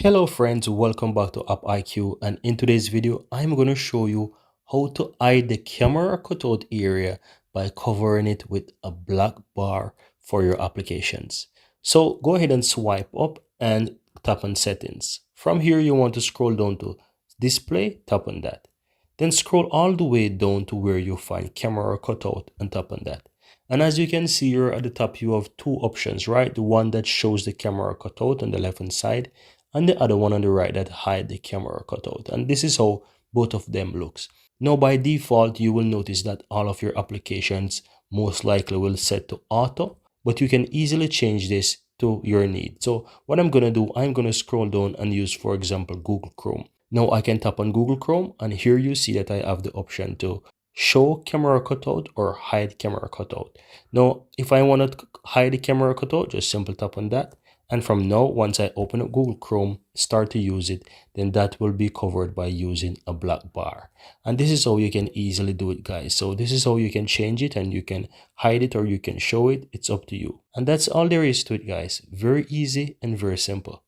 Hello friends, welcome back to AppIQ, and in today's video I'm going to show you how to hide the camera cutout area by covering it with a black bar for your applications. So go ahead and swipe up and tap on settings. From here you want to scroll down to display, tap on that. Then scroll all the way down to where you find camera cutout and tap on that. And as you can see here at the top you have two options, right? The one that shows the camera cutout on the left hand side and the other one on the right that hide the camera cutout. And this is how both of them looks. Now by default you will notice that all of your applications most likely will set to auto, but you can easily change this to your need. So what I'm going to do, I'm going to scroll down and use, for example, Google Chrome. Now I can tap on Google Chrome, and here you see that I have the option to show camera cutout or hide camera cutout. Now if I want to hide the camera cutout, just simply tap on that, and from now, once I open up Google Chrome, start to use it, then that will be covered by using a black bar. And this is how you can easily do it, guys. So this is how you can change it, and you can hide it or you can show it. It's up to you. And that's all there is to it, guys. Very easy and very simple.